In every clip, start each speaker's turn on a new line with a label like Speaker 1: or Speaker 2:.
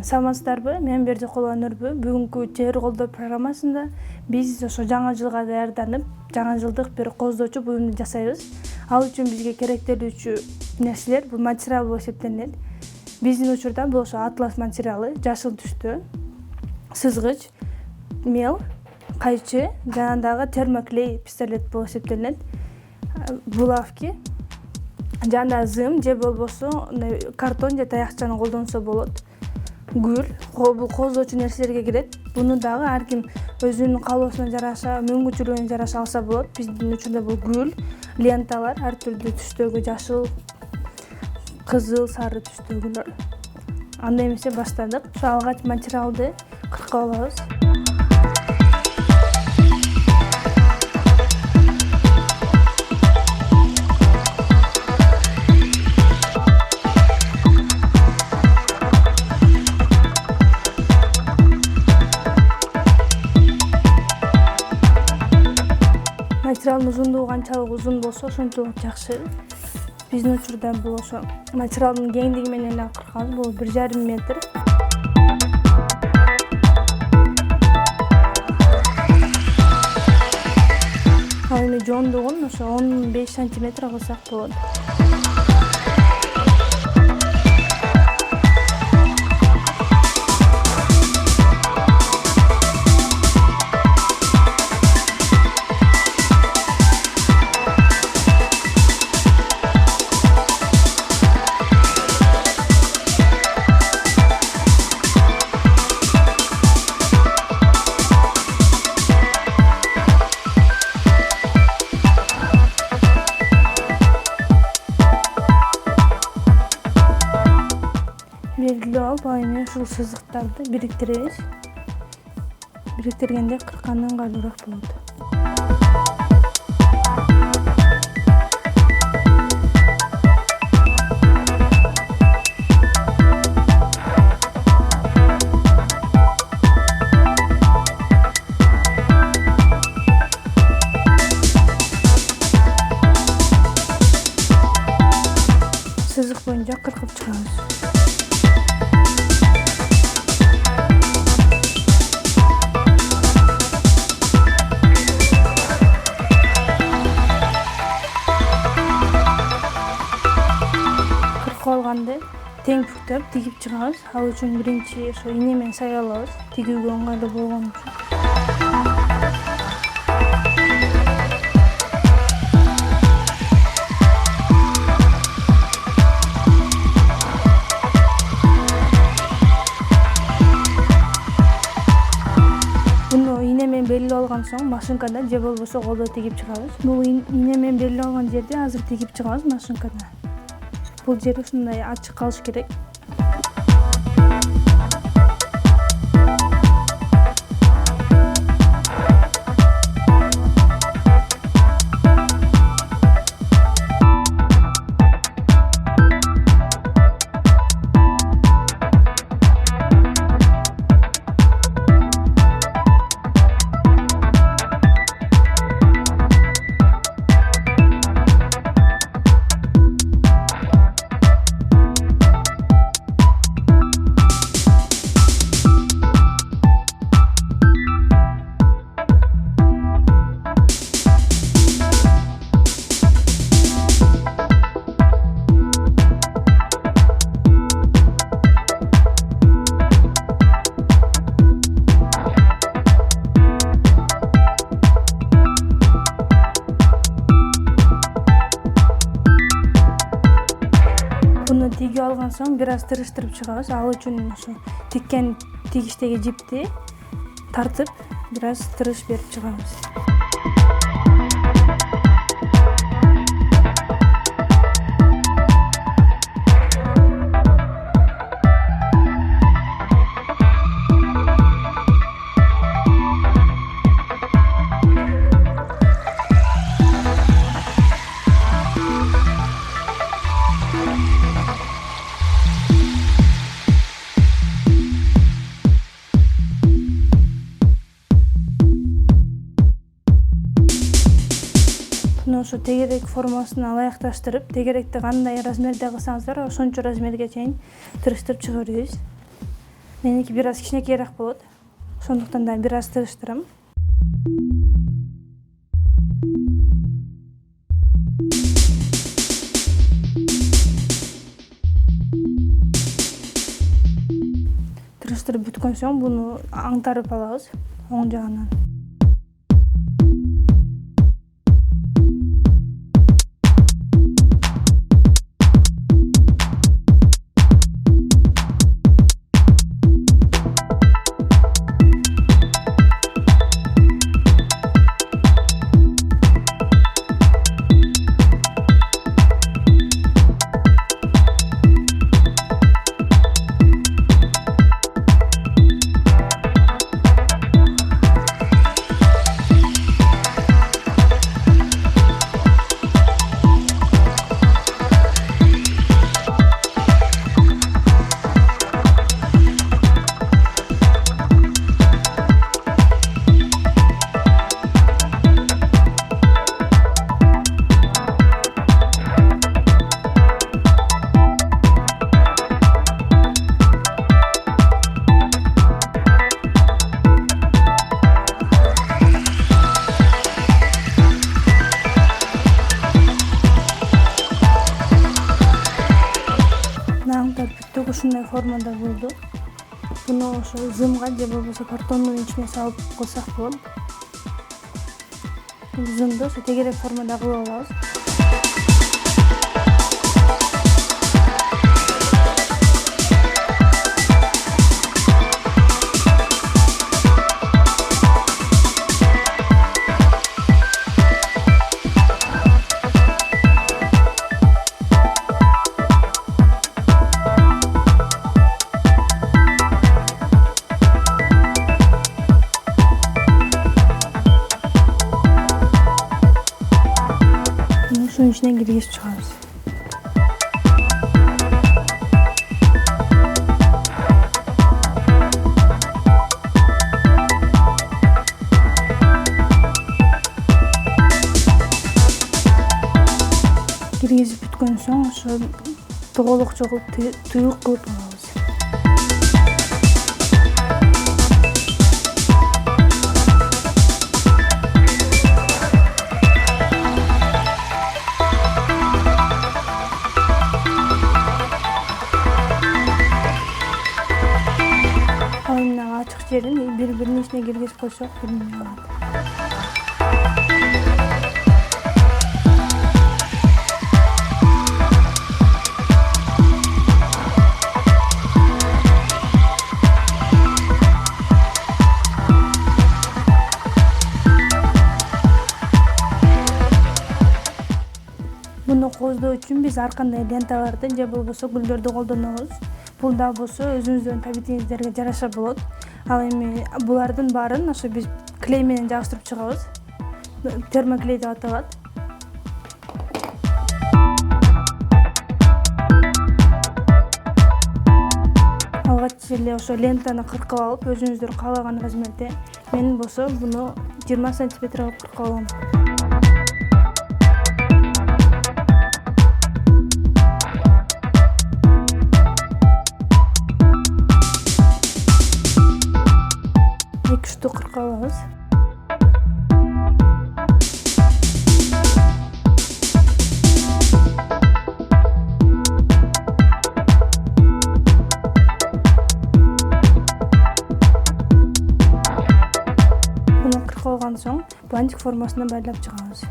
Speaker 1: Саламатсыздарбы? Мен Берди Колонурбу. Бүгүнкү Чебер колдор программасында биз ошо жаңы жылга даярданып, жаңы жылдык бир коздоочу буюмду жасайбыз. Ал үчүн бизге керектелүүчү нерселер бул материал болуп эсептелет. Биздин учурда бул ошо атлас материалы, жашыл түстө, сызгыч, мел, кайчы, жана дагы термоклей пистолет болуп эсептелет. Булавки, жана зым же болбосо картон же таякчаны колдонсо болот. Гүл, бул коздоочу нерселерге кирет. Буну дагы ар ким өзүнүн каалоосуна жараша, мүмкүнчүлүгүнө жараша алса болот. Биздин учурда бул гүл, ленталар, ар түрдүү түстөгү жашыл, кызыл, сары түстөгүлөр. Анда эмесе баштадык. Ошо алгач материалды кыркып алабыз. Материалдын узундугу канчалык узун болсо, ошончолук жакшы. Биздин учурда бул ошо материалдын кеңдиги менен эле кыркабыз. Бул 1,5 метр. Ал эми жондугун ошо 15 сантиметр кылсак болот. Белгилеп алып, эми ушул сызыктарды бириктиребиз. Бириктиргенде кыркканда ыңгайлуураак болот. Сызык боюнча кыркып чыгабыз. Алганды тең бүктөп тигип чыгабыз. Ал үчүн биринчи ошо ийне менен саялабыз, тигүүгө ыңгайлуу болгон үчүн. Буну ийне менен белгилеп алган соң машинкада же болбосо колдо тигип чыгабыз. Бул ийне менен белгилеп алган жерди азыр тигип чыгабыз машинкада. Бул жер ушундай ачык калыш керек. Буну тигип алган соң бир аз тырыштырып чыгабыз. Ал үчүн ошо тиккен тигиштеги жипти тартып, бир аз тырыш берип чыгабыз. Ошо тегерек формасына ылайыкташтырып, тегеректи кандай размерде кылсаңыздар, ошончо размерге чейин тырыштырып чыгарабыз. Меники бир аз кичинекейирээк болот. Ошондуктан да бир аз тырыштырам. Тырыштырып бүткөн соң буну аңтарып алабыз оң жагынан. Ушундай формада болду. Буну ошо зымга же болбосо картондун ичине салып койсок болот. Зымды ошо тегерек формада кылып алабыз. Suyun içine girgizip çıkarız. Girgizip бүткөн соң ошо тоголук чогулуп туюк кылып алабыз. Açık yerin birbirinin içine girgizip koysak bilmiyorum. Bunu kozdoo үчүн биз ар кандай ленталарды же болбосо гүлдөрдү колдонобуз. Бул да болсо өзүңүздүн табитиңиздерге жараша болот. Ал эми булардын баарын ошо биз клей менен жабыштырып чыгабыз. Термоклей деп аталат. Алгач эле ошо лентаны кыркып алып, өзүңүздөр каалаган размерде. Мен болсо буну 20 см кылып кыркып алам. Ekşi kırkalımız. Bunu kırkalgan soң bantик formasına байлап чыгабыз.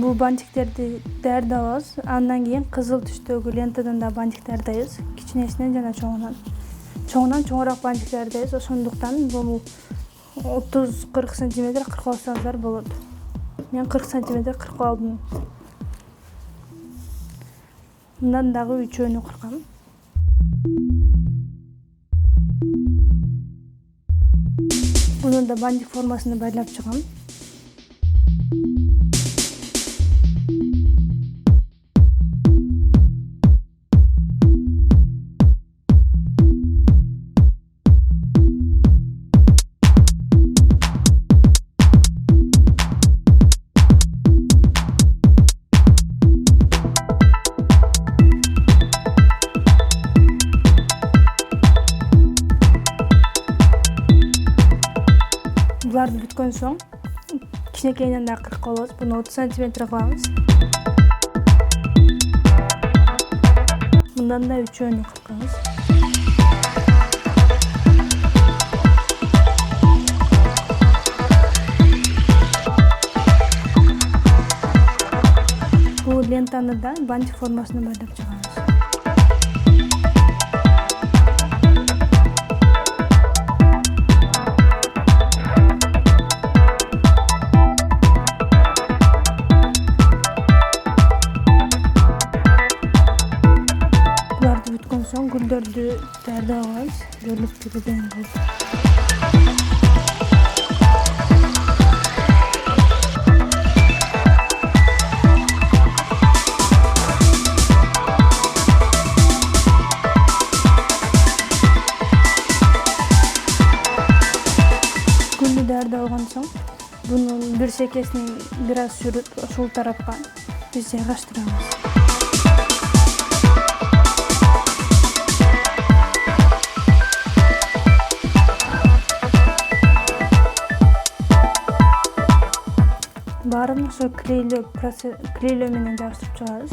Speaker 1: Bu bantiklerdi derdalız. Andan keyin kızıl түстөгү lentadan da bantik derdayız. Kiçinesinden жана чоңунан. Чоңунан чоңураак bantiklerdayız. Ошондуктан бул 30-40 см кыркып алсаңыздар болот. Мен 40 см кыркып алдым. Мындан дагы үчөөнү кыргам. Муну да бантик формасына байлап чыгам. Буларды бүткөн соң кичинекейинен да кыркып алабыз. Буну 30 см кылабыз. Мындан да үчөөнү кыркабыз. Бул лентаны да бантик формасына байлап чыгабыз. So'ng gullarni tayyorlab olamiz. Bo'lib turgan gul. Gulni tayyorlab olgan so'ng bunun bir sekesini biraz sürüp ошол tarafga biz yig'ishtiramiz. Барын ошо клейлөө менен жабыштырып чыгабыз.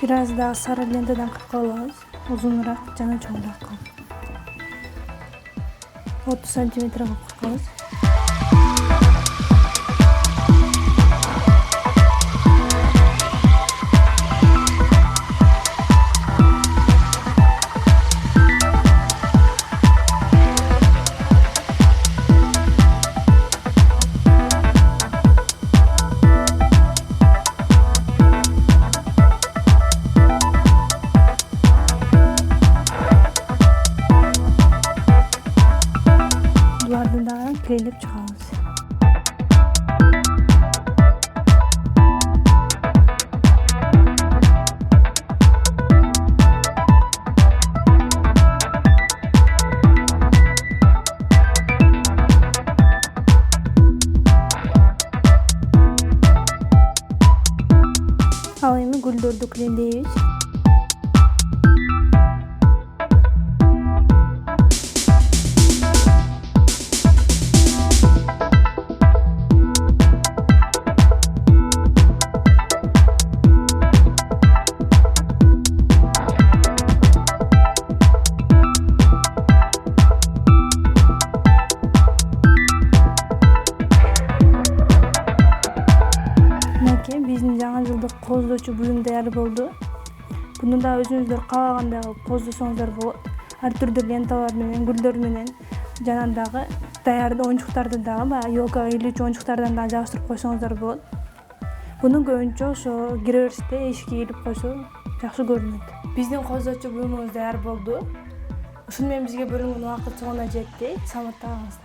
Speaker 1: Biraz daha sarı lentadan kırıp alıyoruz. Uzunrak, cana çoğunrak kalın. 30 cm kırıyoruz. Клейлеп чыгабыз. Ал эми гүлдөрдү клейлейбиз. Биздин жаңы жылдык коздоочу буюм даяр болду. Буну да өзүңүздөр каалагандай кылып коздосоңуздар болот. Ар түрдүү ленталар менен, гүлдөр менен жана дагы даяр оюнчуктарды дагы баягы ёлкага илүүчү оюнчуктардан дагы жабыштырып койсоңуздар болот. Буну көбүнчө ошо киребериште эшикке илип койсо жакшы көрүнөт. Биздин коздоочу буюмубуз даяр болду. Ушуну менен бизге бөлүнгөн убакыт соңуна жетти. Саламатта калыңыздар.